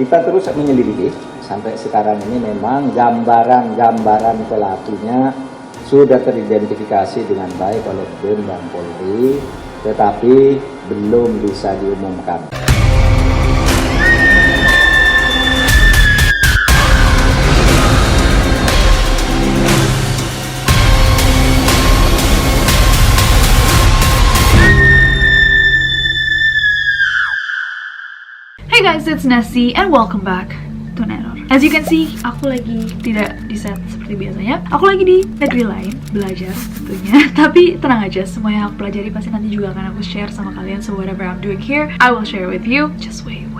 Kita terus menyelidiki, sampai sekarang ini memang gambaran pelakunya sudah teridentifikasi dengan baik oleh BEM dan Polri, tetapi belum bisa diumumkan. Hey guys, it's Nessie and welcome back to Neror. As you can see, aku lagi tidak di set seperti biasanya. Aku lagi di negeri lain, belajar tentunya. Tapi tenang aja, semua yang aku pelajari pasti nanti juga akan aku share sama kalian. So whatever I'm doing here, I will share with you. Just wait.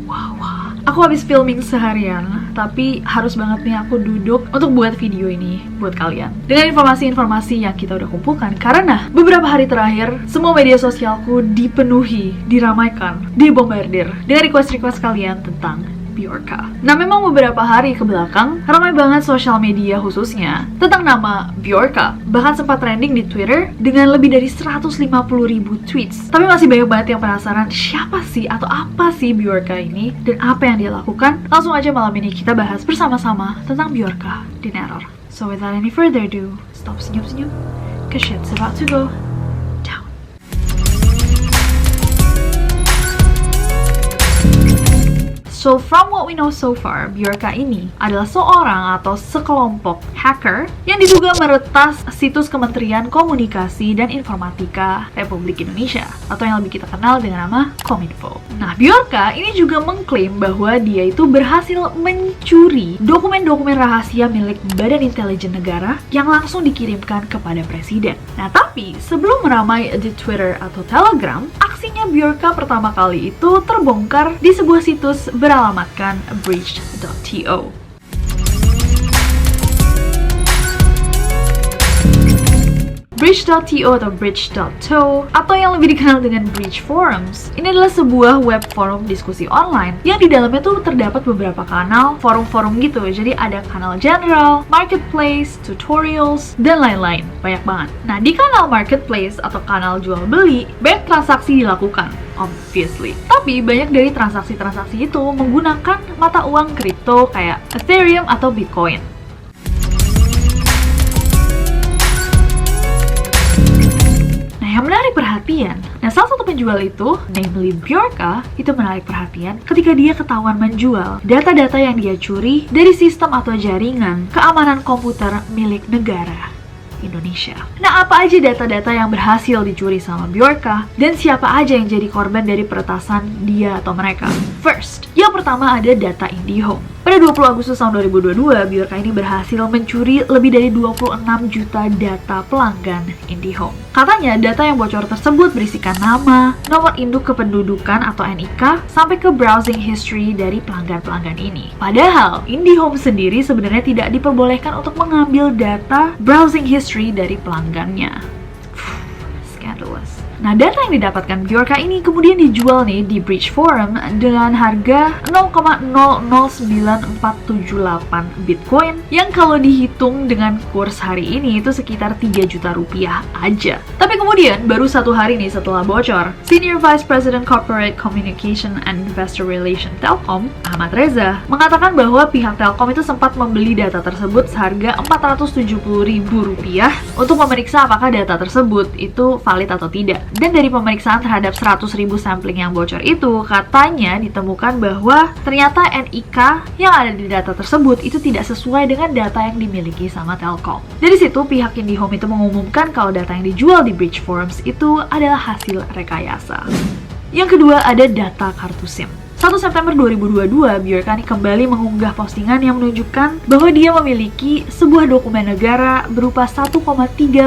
Wow. Aku habis filming seharian, tapi harus banget nih aku duduk untuk buat video ini buat kalian dengan informasi-informasi yang kita udah kumpulkan. Karena beberapa hari terakhir, semua media sosialku dipenuhi, diramaikan, dibombardir dengan request-request kalian tentang Bjorka. Nah, memang beberapa hari ke belakang ramai banget sosial media khususnya tentang nama Bjorka. Bahkan sempat trending di Twitter dengan lebih dari 150.000 tweets. Tapi masih banyak banget yang penasaran siapa sih atau apa sih Bjorka ini dan apa yang dia lakukan. Langsung aja malam ini kita bahas bersama-sama tentang Bjorka di Neror. So without any further ado, stop senyum-senyum, cause shit's about to go down. So from what we know so far, Bjorka ini adalah seorang atau sekelompok hacker yang diduga meretas situs Kementerian Komunikasi dan Informatika Republik Indonesia atau yang lebih kita kenal dengan nama Kominfo. Nah, Bjorka ini juga mengklaim bahwa dia itu berhasil mencuri dokumen-dokumen rahasia milik Badan Intelijen Negara yang langsung dikirimkan kepada Presiden. Nah, tapi sebelum meramai di Twitter atau Telegram, aksinya Bjorka pertama kali itu terbongkar di sebuah situs beralamatkan breach.to. Breach.to atau Bridge.to atau yang lebih dikenal dengan Breach Forums. Ini adalah sebuah web forum diskusi online yang di dalamnya tuh terdapat beberapa kanal, forum-forum gitu. Jadi ada kanal general, marketplace, tutorials, dan lain-lain. Banyak banget. Nah, di kanal marketplace atau kanal jual beli, banyak transaksi dilakukan, obviously. Tapi banyak dari transaksi-transaksi itu menggunakan mata uang kripto kayak Ethereum atau Bitcoin. Yang menarik perhatian, nah salah satu penjual itu, namely Bjorka, itu menarik perhatian ketika dia ketahuan menjual data-data yang dia curi dari sistem atau jaringan keamanan komputer milik negara Indonesia. Nah, apa aja data-data yang berhasil dicuri sama Bjorka dan siapa aja yang jadi korban dari peretasan dia atau mereka? First, yang pertama ada data IndiHome. Pada 20 Agustus tahun 2022, Bjorka ini berhasil mencuri lebih dari 26 juta data pelanggan IndiHome. Katanya, data yang bocor tersebut berisikan nama, nomor induk kependudukan atau NIK, sampai ke browsing history dari pelanggan-pelanggan ini. Padahal, IndiHome sendiri sebenarnya tidak diperbolehkan untuk mengambil data browsing history dari pelanggannya. Scandalous. Nah, data yang didapatkan Bjorka ini kemudian dijual nih di Breach Forum dengan harga 0,009478 Bitcoin yang kalau dihitung dengan kurs hari ini itu sekitar 3 juta rupiah aja. Tapi kemudian baru satu hari nih setelah bocor, Senior Vice President Corporate Communication and Investor Relations Telkom, Ahmad Reza, mengatakan bahwa pihak Telkom itu sempat membeli data tersebut seharga Rp470.000 untuk memeriksa apakah data tersebut itu valid atau tidak. Dan dari pemeriksaan terhadap 100.000 sampling yang bocor itu, katanya ditemukan bahwa ternyata NIK yang ada di data tersebut itu tidak sesuai dengan data yang dimiliki sama Telkom. Dari situ, pihak IndiHome itu mengumumkan kalau data yang dijual di Breach Forums itu adalah hasil rekayasa. Yang kedua ada data kartu SIM. 1 September 2022, Bjorka ini kembali mengunggah postingan yang menunjukkan bahwa dia memiliki sebuah dokumen negara berupa 1,3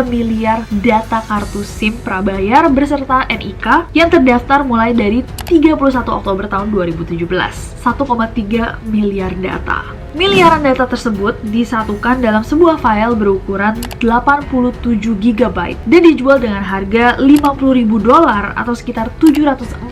miliar data kartu SIM prabayar beserta NIK yang terdaftar mulai dari 31 Oktober tahun 2017. 1,3 miliar data. Miliaran data tersebut disatukan dalam sebuah file berukuran 87 GB dan dijual dengan harga $50.000 atau sekitar 744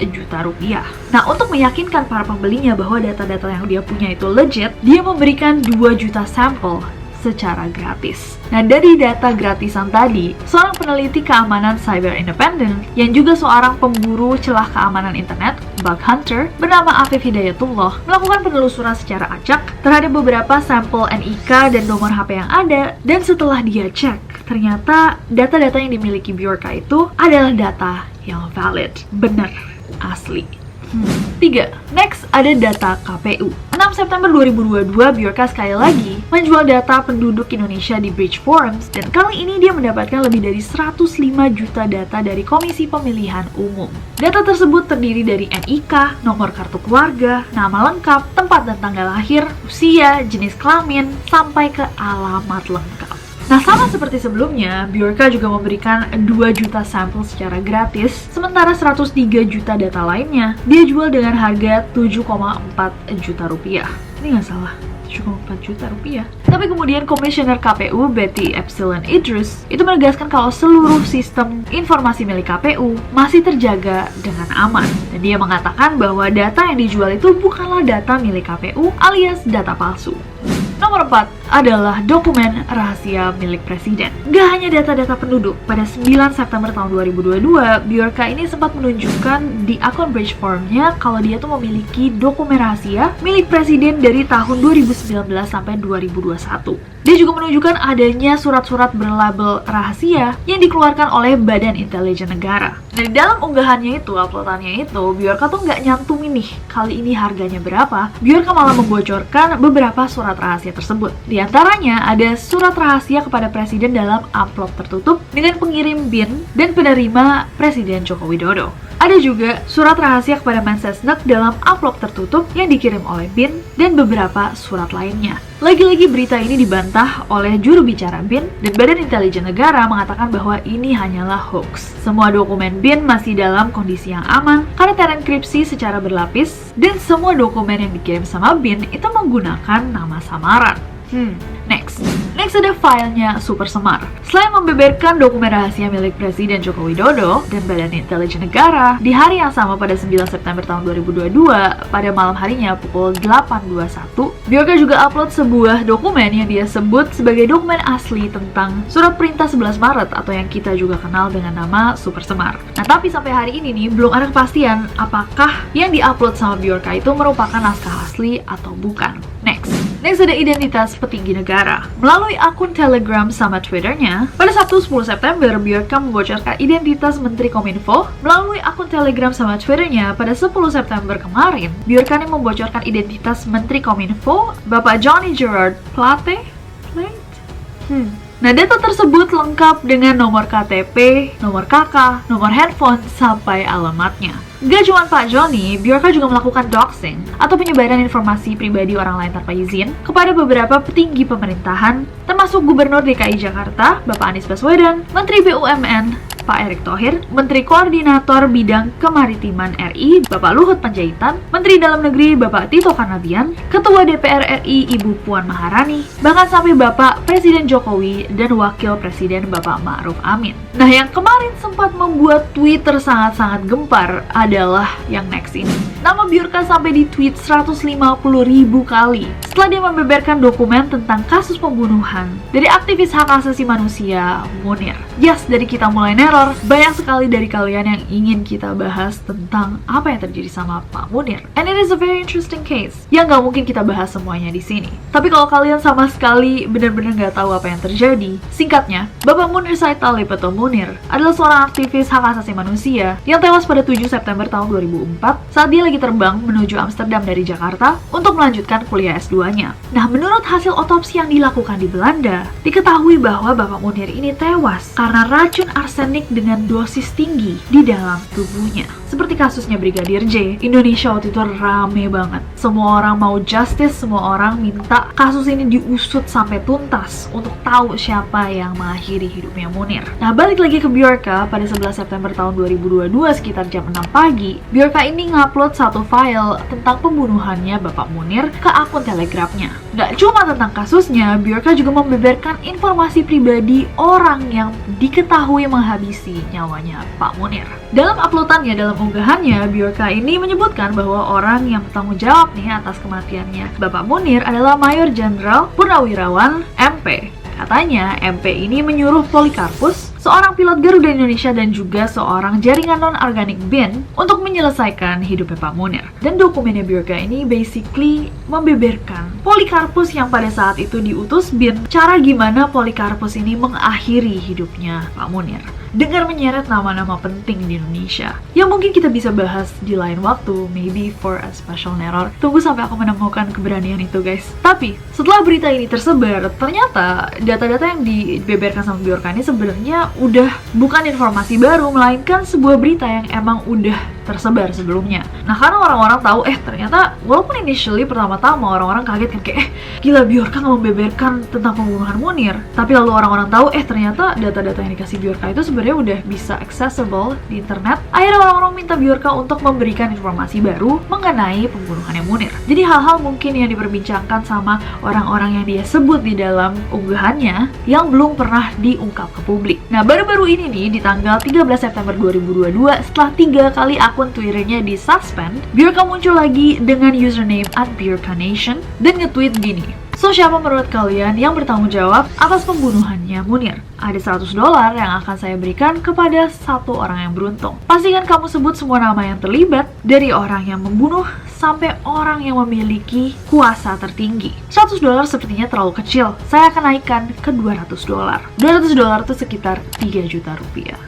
juta rupiah. Nah, untuk meyakinkan para pembelinya bahwa data-data yang dia punya itu legit, dia memberikan 2 juta sampel secara gratis. Nah, dari data gratisan tadi, seorang peneliti keamanan cyber independent yang juga seorang pemburu celah keamanan internet, bug hunter, bernama Afif Hidayatullah, melakukan penelusuran secara acak terhadap beberapa sampel NIK dan nomor HP yang ada, dan setelah dia cek, ternyata data-data yang dimiliki Bjorka itu adalah data yang valid, benar, asli. 3. Next, ada data KPU. 6 September 2022, Bjorka sekali lagi menjual data penduduk Indonesia di Bridge Forums, dan kali ini dia mendapatkan lebih dari 105 juta data dari Komisi Pemilihan Umum. Data tersebut terdiri dari NIK, nomor kartu keluarga, nama lengkap, tempat dan tanggal lahir, usia, jenis kelamin, sampai ke alamat lengkap. Nah, sama seperti sebelumnya, Bjorka juga memberikan 2 juta sampel secara gratis, sementara 103 juta data lainnya dia jual dengan harga 7,4 juta rupiah. Ini nggak salah, 7,4 juta rupiah. Tapi kemudian Komisioner KPU Betty Epsilon Idrus itu menegaskan kalau seluruh sistem informasi milik KPU masih terjaga dengan aman. Dan dia mengatakan bahwa data yang dijual itu bukanlah data milik KPU alias data palsu. Nomor 4 adalah dokumen rahasia milik presiden. Gak hanya data-data penduduk, pada 9 September tahun 2022, Bjorka ini sempat menunjukkan di akun Bridge Forum-nya kalau dia tuh memiliki dokumen rahasia milik presiden dari tahun 2019 sampai 2021. Dia juga menunjukkan adanya surat-surat berlabel rahasia yang dikeluarkan oleh Badan Intelijen Negara. Nah, di dalam unggahannya itu, uploadannya itu, Bjorka tuh nggak nyantumin nih kali ini harganya berapa. Bjorka malah membocorkan beberapa surat rahasia tersebut. Di antaranya ada surat rahasia kepada presiden dalam amplop tertutup dengan pengirim BIN dan penerima Presiden Joko Widodo. Ada juga surat rahasia kepada Mensesnek dalam amplop tertutup yang dikirim oleh BIN dan beberapa surat lainnya. Lagi-lagi berita ini dibantah oleh juru bicara BIN, dan Badan Intelijen Negara mengatakan bahwa ini hanyalah hoax. Semua dokumen BIN masih dalam kondisi yang aman karena terenkripsi secara berlapis, dan semua dokumen yang dikirim sama BIN itu menggunakan nama samaran. Next ada filenya Super Semar. Selain membeberkan dokumen rahasia milik Presiden Joko Widodo dan Badan Intelijen Negara, di hari yang sama pada 9 September tahun 2022, pada malam harinya pukul 8.21, Bjorka juga upload sebuah dokumen yang dia sebut sebagai dokumen asli tentang surat perintah 11 Maret atau yang kita juga kenal dengan nama Super Semar. Nah, tapi sampai hari ini nih, belum ada kepastian apakah yang diupload sama Bjorka itu merupakan naskah asli atau bukan. Next ada identitas petinggi negara. Melalui akun Telegram sama Twitternya, pada Sabtu 10 September, Bjorka membocorkan identitas Menteri Kominfo. Melalui akun Telegram sama Twitternya, pada 10 September kemarin, Bjorka ini membocorkan identitas Menteri Kominfo, Bapak Johnny Gerard Plate. Nah, data tersebut lengkap dengan nomor KTP, nomor KK, nomor handphone, sampai alamatnya. Gak cuma Pak Johnny, Bjorka juga melakukan doxing atau penyebaran informasi pribadi orang lain tanpa izin kepada beberapa petinggi pemerintahan, termasuk Gubernur DKI Jakarta, Bapak Anies Baswedan, Menteri BUMN, Pak Erick Thohir, Menteri Koordinator Bidang Kemaritiman RI, Bapak Luhut Panjaitan, Menteri Dalam Negeri Bapak Tito Karnavian, Ketua DPR RI Ibu Puan Maharani, bahkan sampai Bapak Presiden Jokowi dan Wakil Presiden Bapak Ma'ruf Amin. Nah, yang kemarin sempat membuat Twitter sangat-sangat gempar adalah yang next ini. Nama Bjorka sampai di-tweet 150.000 kali setelah dia membeberkan dokumen tentang kasus pembunuhan dari aktivis hak asasi manusia Munir. Yes, dari kita mulai neror, banyak sekali dari kalian yang ingin kita bahas tentang apa yang terjadi sama Pak Munir. And it is a very interesting case yang gak mungkin kita bahas semuanya di sini. Tapi kalau kalian sama sekali benar-benar gak tahu apa yang terjadi, singkatnya, Bapak Munir Said Talib atau Munir adalah seorang aktivis hak asasi manusia yang tewas pada 7 September tahun 2004 saat dia lagi terbang menuju Amsterdam dari Jakarta untuk melanjutkan kuliah S2-nya. Nah, menurut hasil otopsi yang dilakukan di Belanda, diketahui bahwa Bapak Munir ini tewas karena racun arsenik dengan dosis tinggi di dalam tubuhnya. Seperti kasusnya Brigadir J, Indonesia waktu itu rame banget. Semua orang mau justice, semua orang minta kasus ini diusut sampai tuntas untuk tahu siapa yang mengakhiri hidupnya Munir. Nah, balik lagi ke Bjorka, pada 11 September tahun 2022 sekitar jam 6 pagi, Bjorka ini ngupload satu file tentang pembunuhannya Bapak Munir ke akun Telegramnya. Gak cuma tentang kasusnya, Bjorka juga membeberkan informasi pribadi orang yang diketahui menghabisi menghabisi nyawanya Pak Munir. Dalam uploadannya, dalam unggahannya, Bjorka ini menyebutkan bahwa orang yang bertanggung jawab nih atas kematiannya Bapak Munir adalah Mayor Jenderal Purnawirawan MP. Katanya, MP ini menyuruh Polikarpus, seorang pilot Garuda Indonesia dan juga seorang jaringan non-organik BIN untuk menyelesaikan hidupnya Pak Munir. Dan dokumennya Bjorka ini basically membeberkan Polikarpus yang pada saat itu diutus BIN, cara gimana Polikarpus ini mengakhiri hidupnya Pak Munir dengan menyeret nama-nama penting di Indonesia yang mungkin kita bisa bahas di lain waktu, maybe for a special neror. Tunggu sampai aku menemukan keberanian itu, guys. Tapi setelah berita ini tersebar, ternyata data-data yang dibeberkan sama Bjorka ini sebenarnya udah bukan informasi baru, melainkan sebuah berita yang emang udah tersebar sebelumnya. Nah, karena orang-orang tahu, ternyata walaupun initially pertama-tama orang-orang kaget kan, kayak gila, Bjorka nggak membeberkan tentang pembunuhan Munir. Tapi lalu orang-orang tahu, ternyata data-data yang dikasih Bjorka itu sebenarnya udah bisa accessible di internet. Akhirnya orang-orang minta Bjorka untuk memberikan informasi baru mengenai pembunuhannya Munir. Jadi hal-hal mungkin yang diperbincangkan sama orang-orang yang dia sebut di dalam unggahannya yang belum pernah diungkap ke publik. Nah, baru-baru ini nih, di tanggal 13 September 2022, setelah 3 kali akun Twitternya disuspend, Bjorka muncul lagi dengan username @BjorkaNation dan nge-tweet gini. So, siapa menurut kalian yang bertanggung jawab atas pembunuhannya Munir? Ada $100 yang akan saya berikan kepada satu orang yang beruntung. Pastikan kamu sebut semua nama yang terlibat, dari orang yang membunuh sampai orang yang memiliki kuasa tertinggi. $100 sepertinya terlalu kecil. Saya akan naikkan ke $200. $200 itu sekitar 3 juta rupiah.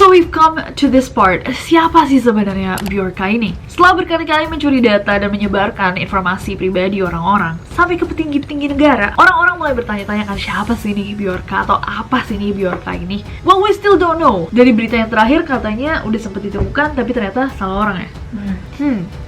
So we've come to this part. Siapa sih sebenarnya Bjorka ini? Setelah berkali-kali mencuri data dan menyebarkan informasi pribadi orang-orang sampai ke petinggi-petinggi negara, orang-orang mulai bertanya-tanya kan, siapa sih ini Bjorka atau apa sih ini Bjorka ini? Well, we still don't know. Dari berita yang terakhir katanya udah sempat ditemukan, tapi ternyata salah orang ya.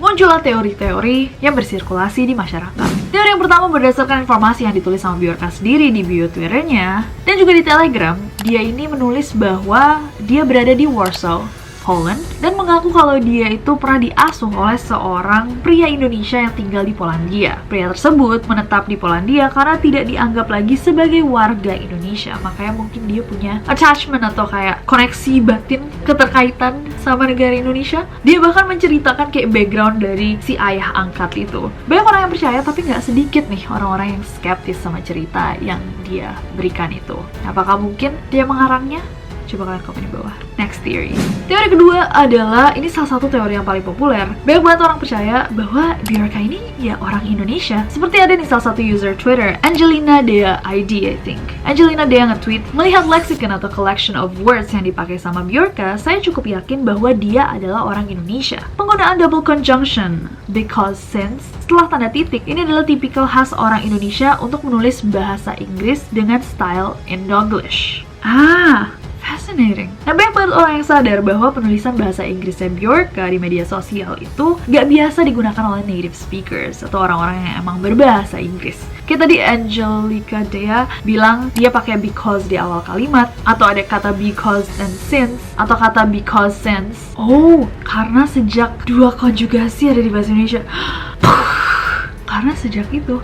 Muncullah teori-teori yang bersirkulasi di masyarakat. Teori yang pertama berdasarkan informasi yang ditulis sama Bjorka sendiri di bio Twitternya dan juga di Telegram. Dia ini menulis bahwa dia berada di Warsaw, Poland, dan mengaku kalau dia itu pernah diasuh oleh seorang pria Indonesia yang tinggal di Polandia. Pria tersebut menetap di Polandia karena tidak dianggap lagi sebagai warga Indonesia, makanya mungkin dia punya attachment atau kayak koneksi batin, keterkaitan sama negara Indonesia. Dia bahkan menceritakan kayak background dari si ayah angkat itu. Banyak orang yang percaya, tapi nggak sedikit nih orang-orang yang skeptis sama cerita yang dia berikan itu. Apakah mungkin dia mengarangnya? Coba kalian komen di bawah. Next theory. Teori kedua adalah, ini salah satu teori yang paling populer. Banyak banget orang percaya bahwa Bjorka ini ya orang Indonesia. Seperti ada nih salah satu user Twitter, Angelina Dea ID, I think. Angelina Dea nge-tweet, melihat lexicon atau collection of words yang dipakai sama Bjorka, saya cukup yakin bahwa dia adalah orang Indonesia. Penggunaan double conjunction, because, since, setelah tanda titik, ini adalah tipikal khas orang Indonesia untuk menulis bahasa Inggris dengan style Indoglish. Fascinating. Nah, banyak banget orang yang sadar bahwa penulisan bahasa Inggrisnya Bjorka di media sosial itu gak biasa digunakan oleh native speakers atau orang-orang yang emang berbahasa Inggris. Kayak tadi Angelica Dea bilang dia pakai because di awal kalimat, atau ada kata because and since, atau kata because since. Oh, karena sejak 2 konjugasi ada di bahasa Indonesia. Karena sejak itu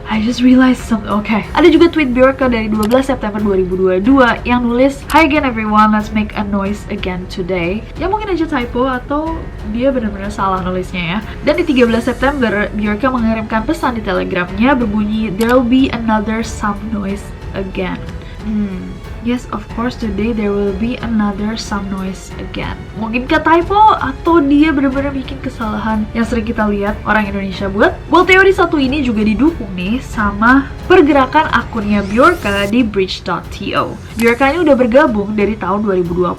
I just realized something. Okay. Ada juga tweet Bjorka dari 12 September 2022 yang nulis, "Hi again everyone, let's make a noise again today." Ya mungkin aja typo atau dia benar-benar salah nulisnya ya. Dan di 13 September, Bjorka mengirimkan pesan di Telegramnya berbunyi, "There'll be another some noise again." Yes, of course, today there will be another some noise again. Mungkin ke typo atau dia benar-benar bikin kesalahan yang sering kita lihat orang Indonesia buat. Well, teori satu ini juga didukung nih sama pergerakan akunnya Bjorka di Bridge.to. Bjorka ini udah bergabung dari tahun 2020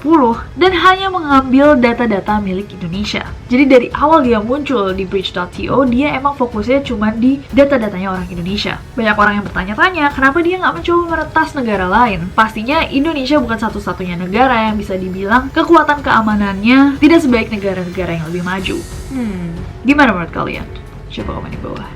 dan hanya mengambil data-data milik Indonesia. Jadi dari awal dia muncul di Bridge.to, dia emang fokusnya cuma di data-datanya orang Indonesia. Banyak orang yang bertanya-tanya, kenapa dia nggak mencoba meretas negara lain? Pastinya Indonesia bukan satu-satunya negara yang bisa dibilang kekuatan keamanannya tidak sebaik negara-negara yang lebih maju. Gimana menurut kalian? Coba komen di bawah.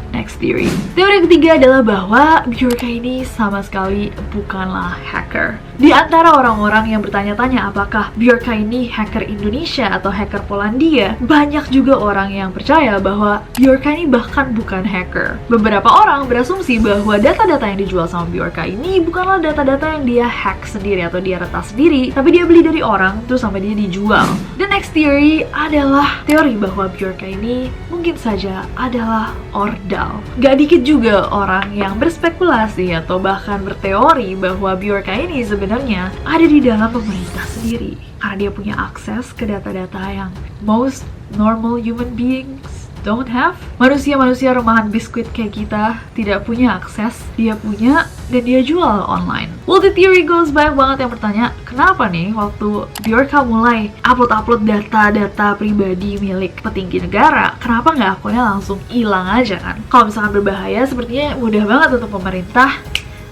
Next theory. Teori ketiga adalah bahwa Bjorka ini sama sekali bukanlah hacker. Di antara orang-orang yang bertanya-tanya apakah Bjorka ini hacker Indonesia atau hacker Polandia, banyak juga orang yang percaya bahwa Bjorka ini bahkan bukan hacker. Beberapa orang berasumsi bahwa data-data yang dijual sama Bjorka ini bukanlah data-data yang dia hack sendiri atau dia retas sendiri, tapi dia beli dari orang terus sampai dia dijual. The next theory adalah teori bahwa Bjorka ini mungkin saja adalah ordal. Gak dikit juga orang yang berspekulasi atau bahkan berteori bahwa Bjorka ini sebenarnya ada di dalam pemerintah sendiri karena dia punya akses ke data-data yang most normal human beings don't have. Manusia-manusia rumahan biskuit kayak kita tidak punya akses, dia punya dan dia jual online. Well, the theory goes banyak banget yang bertanya, kenapa nih waktu Bjorka mulai upload data-data pribadi milik petinggi negara, kenapa nggak akunnya langsung hilang aja kan? Kalau misalkan berbahaya, sepertinya mudah banget untuk pemerintah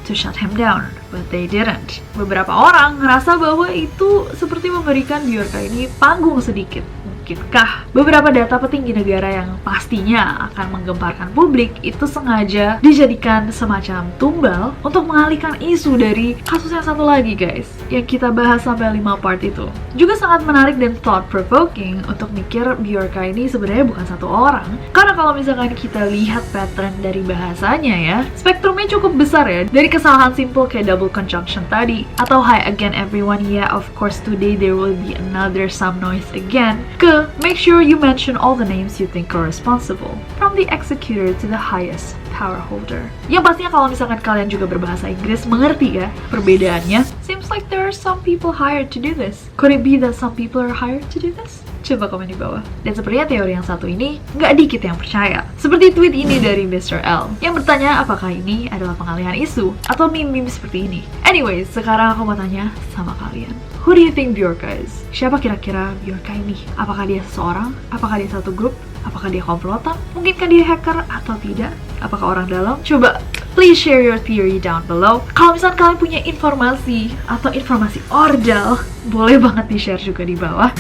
to shut him down, but they didn't. Beberapa orang ngerasa bahwa itu seperti memberikan Bjorka ini panggung sedikit. Mungkinkah beberapa data petinggi negara yang pastinya akan menggemparkan publik itu sengaja dijadikan semacam tumbal untuk mengalihkan isu dari kasus yang satu lagi guys, yang kita bahas sampai 5 part itu. Juga sangat menarik dan thought-provoking untuk mikir Bjorka ini sebenarnya bukan satu orang. Karena kalau misalkan kita lihat pattern dari bahasanya ya, spektrumnya cukup besar ya. Dari kesalahan simple kayak double conjunction tadi, atau hi again everyone, yeah of course today there will be another some noise again, ke make sure you mention all the names you think are responsible, from the executor to the highest power holder. Yang pastinya kalau misalkan kalian juga berbahasa Inggris, mengerti ya perbedaannya. Seems like there are some people hired to do this. Could it be that some people are hired to do this? Coba komen di bawah. Dan sepertinya teori yang satu ini nggak dikit yang percaya. Seperti tweet ini dari Mr. L yang bertanya apakah ini adalah pengalihan isu atau meme-meme seperti ini. Anyways, sekarang aku mau tanya sama kalian. Who do you think Bjorka is? Siapa kira-kira Bjorka ini? Apakah dia seseorang? Apakah dia satu grup? Apakah dia komplotan? Mungkinkah dia hacker atau tidak? Apakah orang dalam? Coba please share your theory down below. Kalau misalnya kalian punya informasi atau informasi ordal, boleh banget di-share juga di bawah.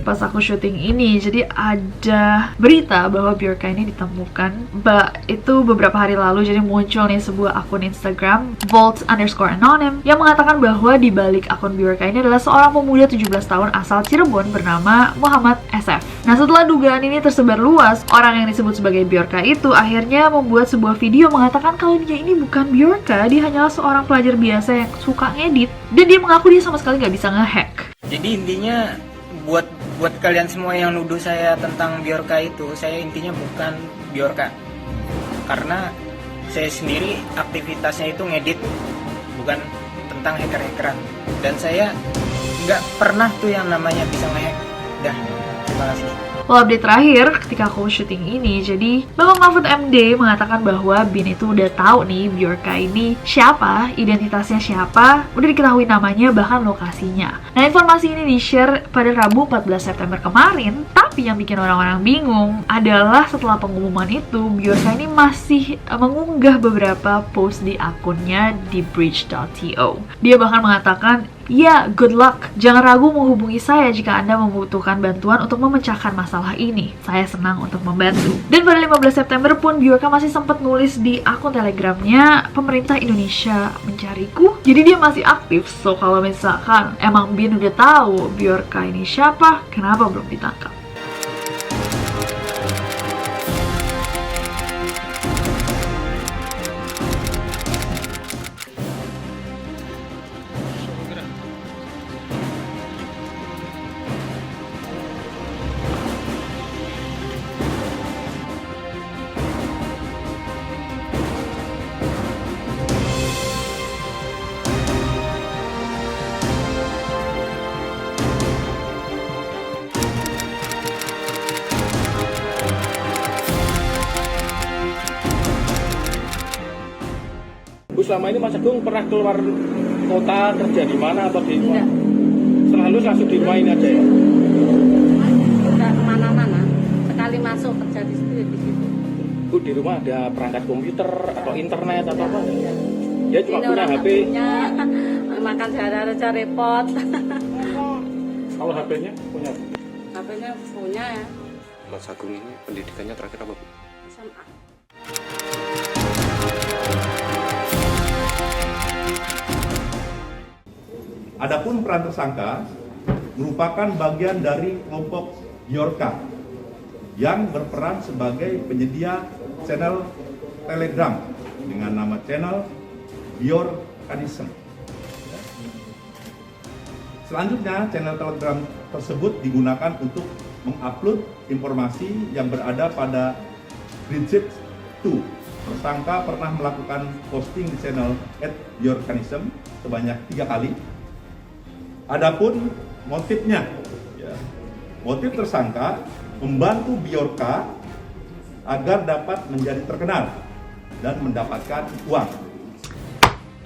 Pas aku syuting ini, jadi ada berita bahwa Bjorka ini ditemukan. Itu beberapa hari lalu, jadi muncul nih sebuah akun Instagram Volt_Anonym yang mengatakan bahwa di balik akun Bjorka ini adalah seorang pemuda 17 tahun asal Cirebon bernama Muhammad SF. Nah, setelah dugaan ini tersebar luas, orang yang disebut sebagai Bjorka itu akhirnya membuat sebuah video mengatakan kalau dia ini bukan Bjorka, dia hanyalah seorang pelajar biasa yang suka ngedit, dan dia mengaku dia sama sekali nggak bisa ngehack. Jadi intinya buat kalian semua yang nuduh saya tentang Bjorka itu, saya intinya bukan Bjorka. Karena saya sendiri aktivitasnya itu ngedit, bukan tentang hacker-hackeran. Dan saya nggak pernah tuh yang namanya bisa ngehack. Dah, terima kasih. Well, update terakhir ketika aku syuting ini, jadi Bapak Mahfud MD mengatakan bahwa Bin itu udah tahu nih Bjorka ini siapa, identitasnya siapa, udah diketahui namanya, bahkan lokasinya. Nah, informasi ini di-share pada Rabu 14 September kemarin, tapi yang bikin orang-orang bingung adalah setelah pengumuman itu, Bjorka ini masih mengunggah beberapa post di akunnya di bridge.to. Dia bahkan mengatakan, ya, good luck. Jangan ragu menghubungi saya jika Anda membutuhkan bantuan untuk memecahkan masalah ini. Saya senang untuk membantu. Dan pada 15 September pun Bjorka masih sempat nulis di akun Telegramnya, pemerintah Indonesia mencariku. Jadi dia masih aktif. So kalau misalkan emang Bin udah tahu Bjorka ini siapa, kenapa belum ditangkap? Bu, selama ini Mas Agung pernah keluar kota kerja di mana atau di mana? Selalu langsung di rumah ini aja ya? Udah kemana-mana, sekali masuk kerja di situ. Bu, di rumah ada perangkat komputer atau internet atau apa? Ya cuma Ini punya orang HP. punya, makan sehari-hari aja repot. Kalau HP-nya punya? HP-nya punya ya, Mas Agung ini pendidikannya terakhir apa, Bu? SMA. Adapun peran tersangka merupakan bagian dari kelompok Bjorka yang berperan sebagai penyedia channel Telegram dengan nama channel Bjorkanism. Selanjutnya, channel Telegram tersebut digunakan untuk mengupload informasi yang berada pada Bridget 2. Tersangka pernah melakukan posting di channel @Bjorkanism sebanyak 3 kali. Adapun motifnya, motif tersangka membantu Bjorka agar dapat menjadi terkenal dan mendapatkan uang.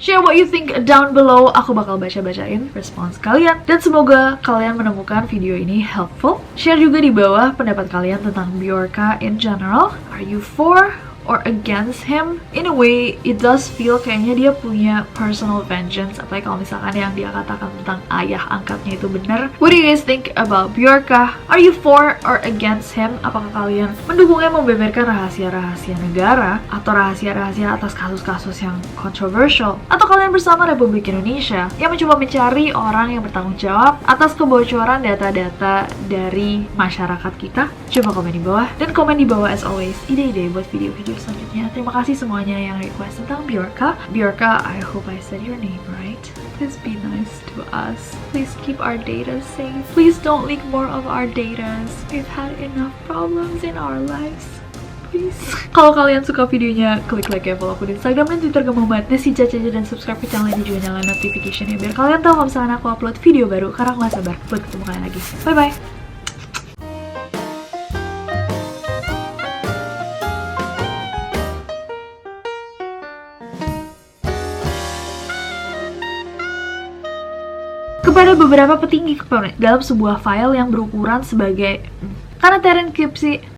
Share what you think down below. Aku bakal baca-bacain respons kalian. Dan semoga kalian menemukan video ini helpful. Share juga di bawah pendapat kalian tentang Bjorka in general. Are you for or against him? In a way, it does feel kayaknya dia punya personal vengeance. Apalagi kalau misalkan yang dia katakan tentang ayah angkatnya itu benar. What do you guys think about Bjorka? Are you for or against him? Apakah kalian mendukungnya membeberkan rahasia-rahasia negara atau rahasia-rahasia atas kasus-kasus yang controversial? Atau kalian bersama Republik Indonesia yang mencoba mencari orang yang bertanggung jawab atas kebocoran data-data dari masyarakat kita? Coba komen di bawah. Dan komen di bawah as always ide-ide buat video-video selanjutnya. Terima kasih semuanya yang request tentang Bjorka. Bjorka, I hope I said your name right. Please be nice to us. Please keep our data safe. Please don't leak more of our data. We've had enough problems in our lives. Please. Kalau kalian suka videonya, klik like ya, follow aku di Instagram dan Twitter @si Caca dan subscribe ke channel ini juga nyalain notification-nya biar kalian tahu kalau misalnya aku upload video baru. Karena aku gak sabar buat ketemu kalian lagi. Bye bye. Kepada beberapa petinggi dalam sebuah file yang berukuran sebagai karena terenkripsi